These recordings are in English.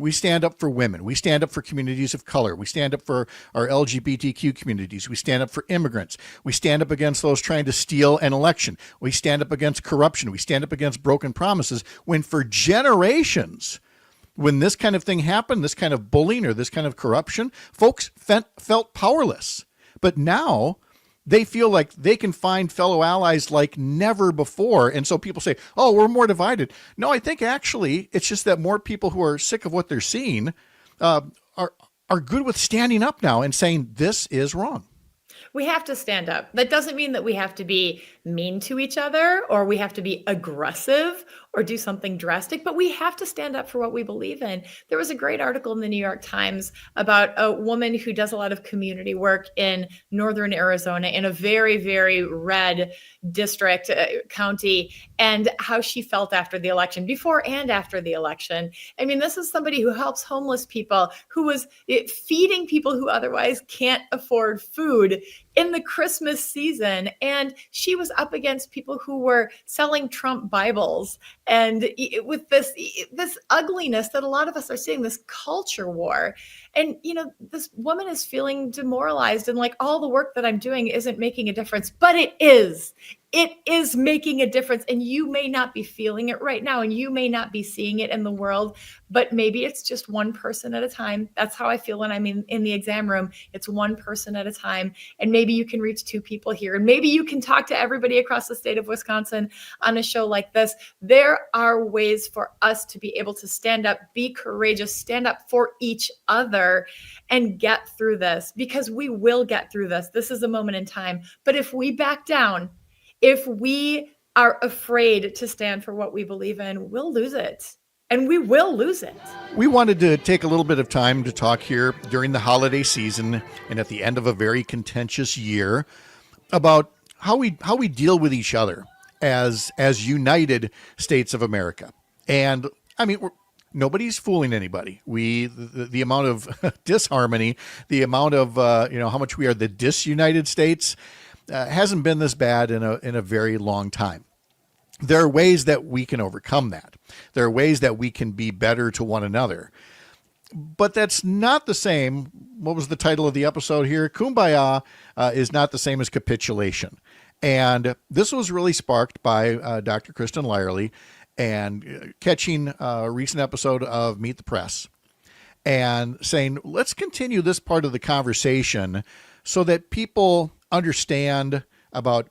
We stand up for women. We stand up for communities of color. We stand up for our LGBTQ communities. We stand up for immigrants. We stand up against those trying to steal an election. We stand up against corruption. We stand up against broken promises, when for generations, when this kind of thing happened, this kind of bullying or this kind of corruption, folks felt powerless. But now they feel like they can find fellow allies like never before. And so people say, oh, we're more divided. No, I think actually it's just that more people who are sick of what they're seeing are good with standing up now and saying this is wrong. We have to stand up. That doesn't mean that we have to be mean to each other or we have to be aggressive or do something drastic, but we have to stand up for what we believe in. There was a great article in the New York Times about a woman who does a lot of community work in northern Arizona in a very, very red district, county, and how she felt after the election, before and after the election. I mean, this is somebody who helps homeless people, who was feeding people who otherwise can't afford food in the Christmas season. And she was up against people who were selling Trump Bibles. And with this ugliness that a lot of us are seeing, this culture war. And, this woman is feeling demoralized and like all the work that I'm doing isn't making a difference, but it is. It is making a difference, and you may not be feeling it right now, and you may not be seeing it in the world, but maybe it's just one person at a time. That's how I feel when I'm in the exam room. It's one person at a time, and maybe you can reach two people here, and maybe you can talk to everybody across the state of Wisconsin on a show like this. There are ways for us to be able to stand up, be courageous, stand up for each other, and get through this, because we will get through this. This is a moment in time, but if we back down, if we are afraid to stand for what we believe in, we'll lose it. And we will lose it. We wanted to take a little bit of time to talk here during the holiday season and at the end of a very contentious year about how we deal with each other as united states of America. And I mean, nobody's fooling anybody. The amount of disharmony, the amount of how much we are the disunited states, hasn't been this bad in a very long time. There are ways that we can overcome that. There are ways that we can be better to one another. But that's not the same. What was the title of the episode here? Kumbaya is not the same as capitulation. And this was really sparked by Dr. Kristin Lyerly and catching a recent episode of Meet the Press and saying, let's continue this part of the conversation so that people understand about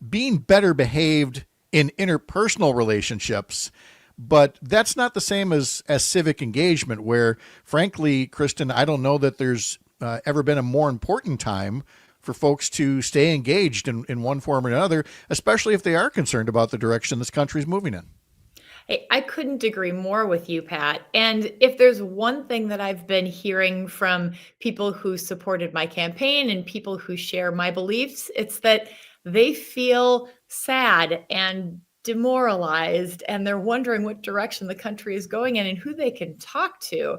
being better behaved in interpersonal relationships. But that's not the same as civic engagement, where, frankly, Kristin, I don't know that there's ever been a more important time for folks to stay engaged in one form or another, especially if they are concerned about the direction this country is moving in. Hey, I couldn't agree more with you, Pat. And if there's one thing that I've been hearing from people who supported my campaign and people who share my beliefs, it's that they feel sad and demoralized, and they're wondering what direction the country is going in and who they can talk to.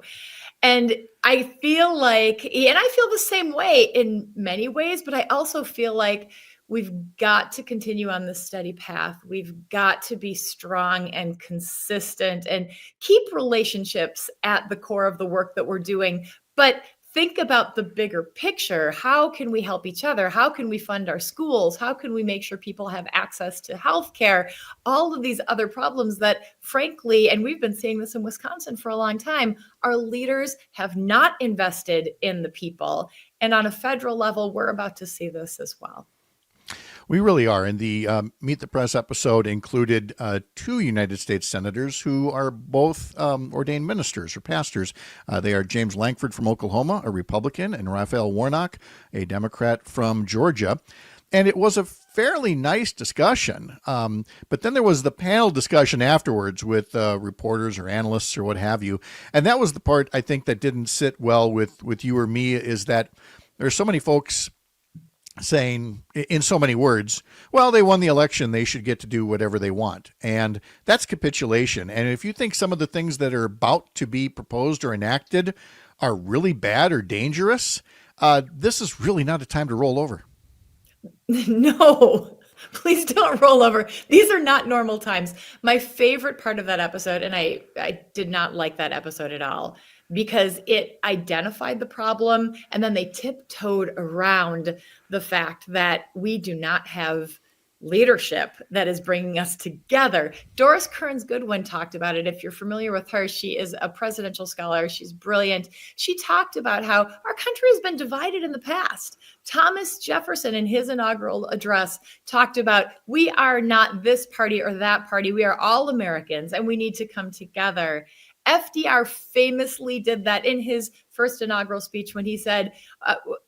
And I feel like, and I feel the same way in many ways, but I also feel like we've got to continue on this steady path. We've got to be strong and consistent and keep relationships at the core of the work that we're doing. But think about the bigger picture. How can we help each other? How can we fund our schools? How can we make sure people have access to healthcare? All of these other problems that, frankly, and we've been seeing this in Wisconsin for a long time, our leaders have not invested in the people. And on a federal level, we're about to see this as well. We really are. And the Meet the Press episode included two United States senators who are both ordained ministers or pastors. They are James Lankford from Oklahoma, a Republican, and Raphael Warnock, a Democrat from Georgia. And it was a fairly nice discussion. But then there was the panel discussion afterwards with reporters or analysts or what have you. And that was the part, I think, that didn't sit well with you or me, is that there's so many folks saying in so many words, well, they won the election, they should get to do whatever they want. And that's capitulation. And if you think some of the things that are about to be proposed or enacted are really bad or dangerous, this is really not a time to roll over. No, Please don't roll over. These are not normal times. My favorite part of that episode, and I did not like that episode at all because it identified the problem and then they tiptoed around the fact that we do not have leadership that is bringing us together. Doris Kearns Goodwin talked about it. If you're familiar with her, she is a presidential scholar. She's brilliant. She talked about how our country has been divided in the past. Thomas Jefferson, in his inaugural address, talked about we are not this party or that party. We are all Americans and we need to come together. FDR famously did that in his first inaugural speech when he said,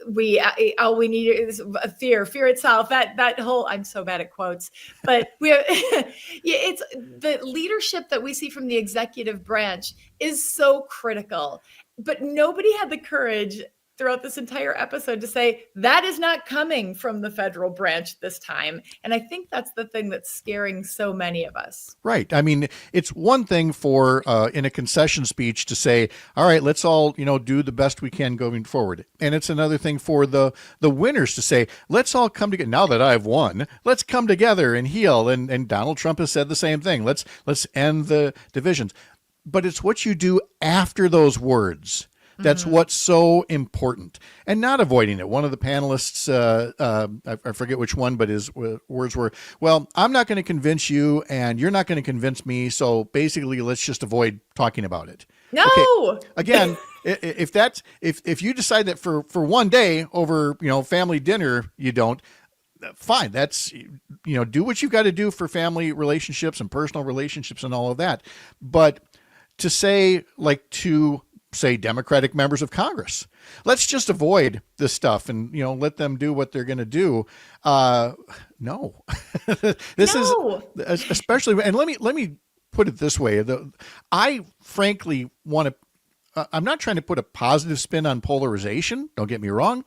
"We all we need is fear itself." That whole, I'm so bad at quotes, but it's the leadership that we see from the executive branch is so critical. But nobody had the courage throughout this entire episode to say that is not coming from the federal branch this time. And I think that's the thing that's scaring so many of us. Right. I mean, it's one thing for in a concession speech to say, all right, let's all, do the best we can going forward. And it's another thing for the winners to say, let's all come together. Now that I've won, let's come together and heal. And Donald Trump has said the same thing. Let's end the divisions. But it's what you do after those words. That's what's so important, and not avoiding it. One of the panelists, I forget which one, but his words were, well, I'm not going to convince you and you're not going to convince me. So basically, let's just avoid talking about it. No. Okay. Again, if you decide that for one day over, family dinner, you don't, fine. That's, do what you've got to do for family relationships and personal relationships and all of that. But to say say Democratic members of Congress, let's just avoid this stuff and, let them do what they're going to do. No, this is especially, and let me put it this way. I frankly want to, I'm not trying to put a positive spin on polarization. Don't get me wrong,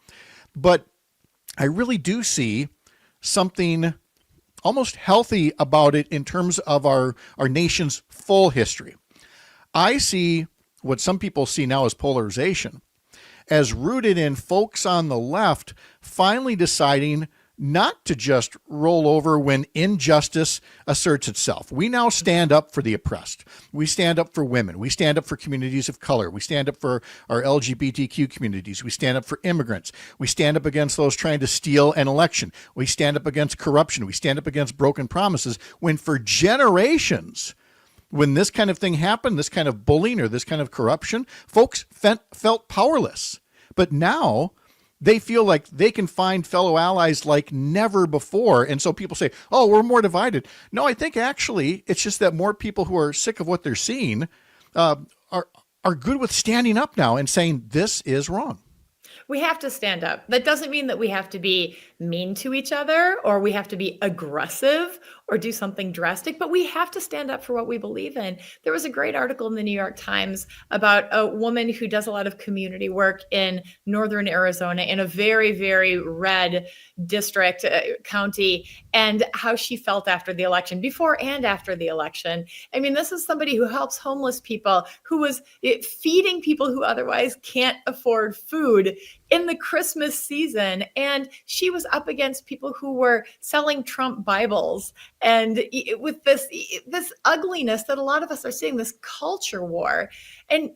but I really do see something almost healthy about it in terms of our nation's full history. I see what some people see now as polarization as rooted in folks on the left finally deciding not to just roll over when injustice asserts itself. We now stand up for the oppressed. We stand up for women. We stand up for communities of color. We stand up for our LGBTQ communities. We stand up for immigrants. We stand up against those trying to steal an election. We stand up against corruption. We stand up against broken promises, when for generations, when this kind of thing happened, this kind of bullying or this kind of corruption, folks felt powerless. But now they feel like they can find fellow allies like never before. And so people say, oh, we're more divided. No, I think actually it's just that more people who are sick of what they're seeing are good with standing up now and saying this is wrong. We have to stand up. That doesn't mean that we have to be mean to each other or we have to be aggressive or do something drastic, but we have to stand up for what we believe in. There was a great article in the New York Times about a woman who does a lot of community work in northern Arizona in a very, very red district, county, and how she felt after the election, before and after the election. I mean, this is somebody who helps homeless people, who was feeding people who otherwise can't afford food in the Christmas season. And she was up against people who were selling Trump Bibles. And with this ugliness that a lot of us are seeing, this culture war. And,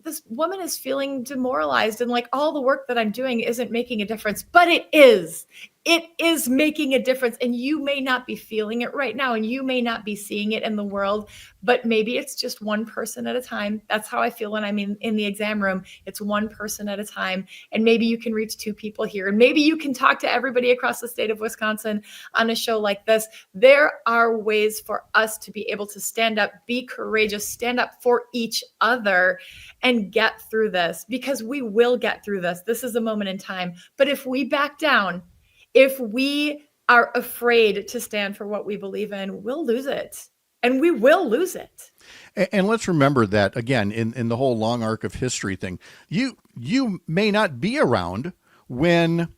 this woman is feeling demoralized and like all the work that I'm doing isn't making a difference, but it is. It is making a difference. And you may not be feeling it right now, and you may not be seeing it in the world, but maybe it's just one person at a time. That's how I feel when I'm in the exam room. It's one person at a time. And maybe you can reach two people here. And maybe you can talk to everybody across the state of Wisconsin on a show like this. There are ways for us to be able to stand up, be courageous, stand up for each other and get through this, because we will get through this. This is a moment in time. But if we back down, if we are afraid to stand for what we believe in, we'll lose it. And we will lose it. And let's remember that, again, in the whole long arc of history thing, you may not be around when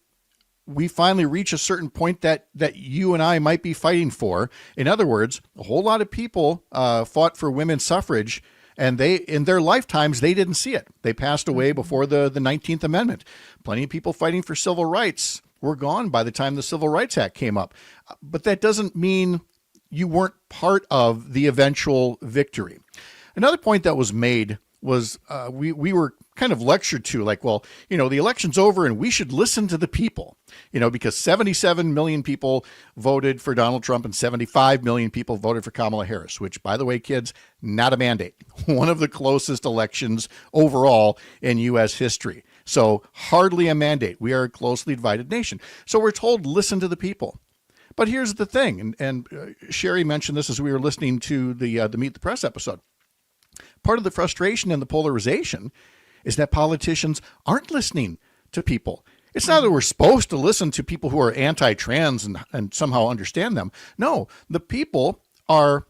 we finally reach a certain point that you and I might be fighting for. In other words, a whole lot of people fought for women's suffrage, and in their lifetimes, they didn't see it. They passed away before the 19th Amendment. Plenty of people fighting for civil rights were gone by the time the Civil Rights Act came up. But that doesn't mean you weren't part of the eventual victory. Another point that was made was we were kind of lectured to, like, well, the election's over and we should listen to the people, because 77 million people voted for Donald Trump and 75 million people voted for Kamala Harris, which, by the way, kids, not a mandate. One of the closest elections overall in U.S. history. So hardly a mandate. We are a closely divided nation. So we're told, listen to the people. But here's the thing, and Sherry mentioned this as we were listening to the Meet the Press episode. Part of the frustration and the polarization is that politicians aren't listening to people. It's not that we're supposed to listen to people who are anti-trans and somehow understand them. No, the people are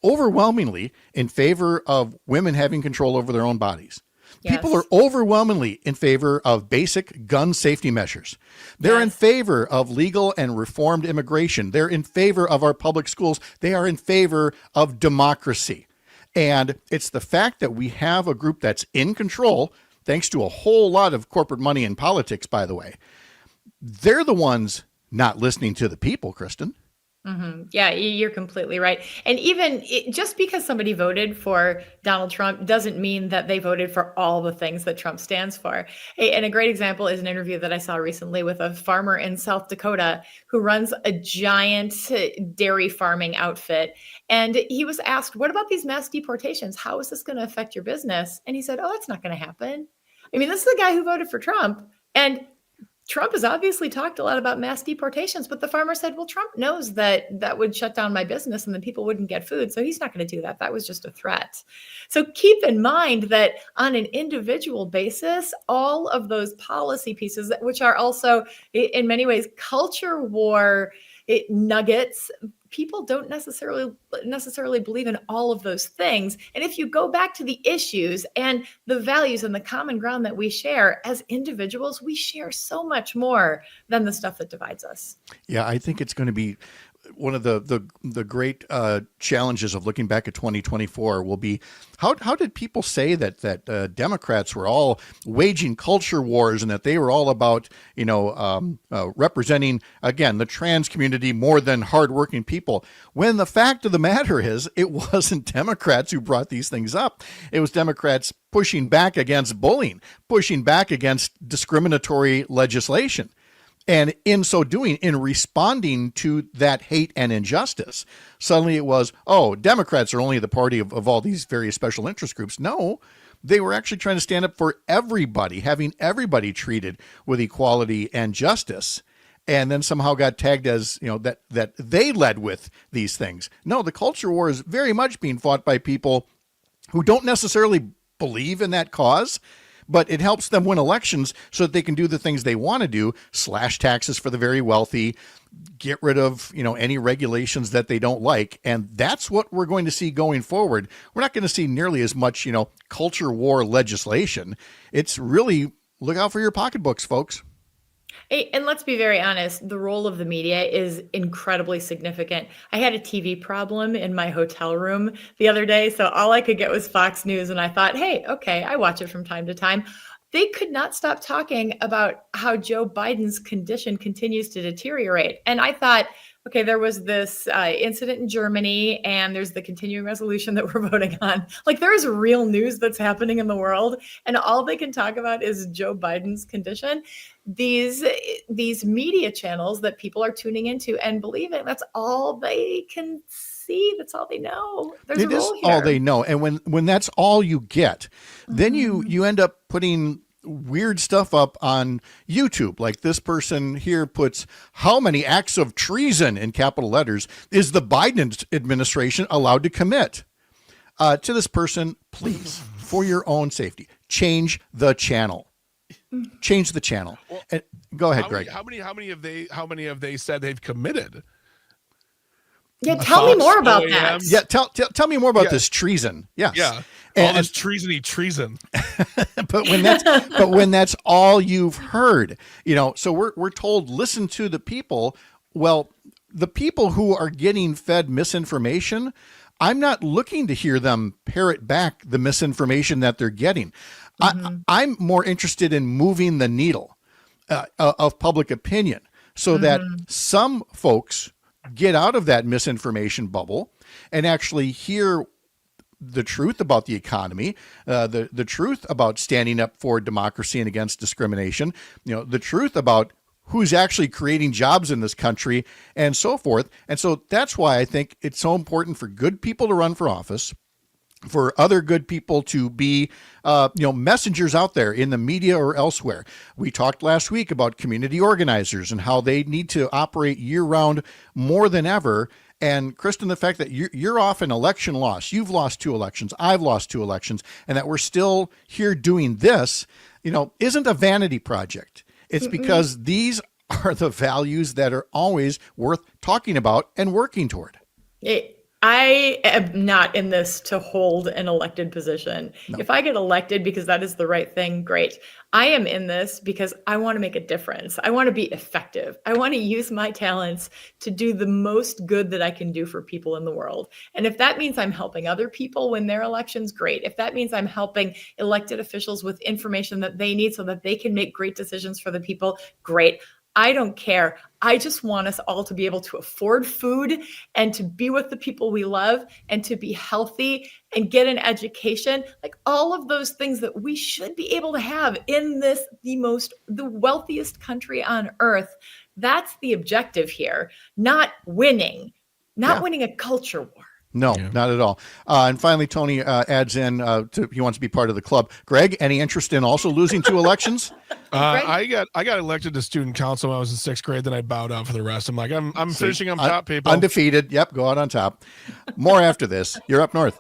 overwhelmingly in favor of women having control over their own bodies. Yes. People are overwhelmingly in favor of basic gun safety measures. They're in favor of legal and reformed immigration. They're in favor of our public schools. They are in favor of democracy. And it's the fact that we have a group that's in control, thanks to a whole lot of corporate money in politics, by the way. They're the ones not listening to the people, Kristin. Mm-hmm. Yeah, you're completely right. And even just because somebody voted for Donald Trump doesn't mean that they voted for all the things that Trump stands for. And a great example is an interview that I saw recently with a farmer in South Dakota who runs a giant dairy farming outfit. And he was asked, what about these mass deportations? How is this going to affect your business? And he said, oh, that's not going to happen. I mean, this is the guy who voted for Trump. And Trump has obviously talked a lot about mass deportations, but the farmer said, well, Trump knows that that would shut down my business and then people wouldn't get food. So he's not going to do that. That was just a threat. So keep in mind that on an individual basis, all of those policy pieces, which are also in many ways culture war nuggets, people don't necessarily believe in all of those things. And if you go back to the issues and the values and the common ground that we share as individuals, we share so much more than the stuff that divides us. Yeah, I think it's going to be one of the great challenges of looking back at 2024 will be how did people say that Democrats were all waging culture wars and that they were all about representing, again, the trans community more than hardworking people, when the fact of the matter is it wasn't Democrats who brought these things up. It was Democrats pushing back against bullying, pushing back against discriminatory legislation. And in so doing, in responding to that hate and injustice, suddenly it was, oh, Democrats are only the party of all these various special interest groups. No, they were actually trying to stand up for everybody, having everybody treated with equality and justice, and then somehow got tagged as, that they led with these things. No, the culture war is very much being fought by people who don't necessarily believe in that cause, but it helps them win elections so that they can do the things they want to do, slash taxes for the very wealthy, get rid of, any regulations that they don't like. And that's what we're going to see going forward. We're not going to see nearly as much, culture war legislation. It's really look out for your pocketbooks, folks. And let's be very honest, the role of the media is incredibly significant. I had a TV problem in my hotel room the other day, so all I could get was Fox News, and I thought, hey, okay, I watch it from time to time. They could not stop talking about how Joe Biden's condition continues to deteriorate. And I thought, okay, there was this incident in Germany, and there's the continuing resolution that we're voting on. Like, there is real news that's happening in the world, and all they can talk about is Joe Biden's condition. These media channels that people are tuning into and believing, that's all they can see. That's all they know. There's a role here. All they know. And when that's all you get, then you end up putting weird stuff up on YouTube. Like this person here puts, how many acts of treason in capital letters is the Biden administration allowed to commit? To this person, please, for your own safety, change the channel. Change the channel. Well, and go ahead, Greg. How many have they said they've committed? Yeah, tell me more about that. Yeah, tell me more about this treason. Yes. Yeah. All this treason. but when that's all you've heard, so we're told, listen to the people. Well, the people who are getting fed misinformation, I'm not looking to hear them parrot back the misinformation that they're getting. I'm more interested in moving the needle. of public opinion, so that some folks get out of that misinformation bubble and actually hear the truth about the economy, the truth about standing up for democracy and against discrimination, the truth about who's actually creating jobs in this country and so forth. And so that's why I think it's so important for good people to run for office, for other good people to be, messengers out there in the media or elsewhere. We talked last week about community organizers and how they need to operate year round more than ever. And Kristin, the fact that you're off an election loss, you've lost 2 elections, I've lost 2 elections, and that we're still here doing this, isn't a vanity project. It's because these are the values that are always worth talking about and working toward. I am not in this to hold an elected position. No. If I get elected because that is the right thing, great. I am in this because I want to make a difference. I want to be effective. I want to use my talents to do the most good that I can do for people in the world. And if that means I'm helping other people win their elections, great. If that means I'm helping elected officials with information that they need so that they can make great decisions for the people, great. I don't care. I just want us all to be able to afford food and to be with the people we love and to be healthy and get an education, like all of those things that we should be able to have in the wealthiest country on earth. That's the objective here, not winning a culture war. No, not at all. And finally, Tony adds in, he wants to be part of the club. Greg, any interest in also losing 2 elections? I got elected to student council when I was in 6th grade. Then I bowed out for the rest. I'm like, I'm finishing on top, people. Undefeated. Yep, go out on top. More after this. You're up north.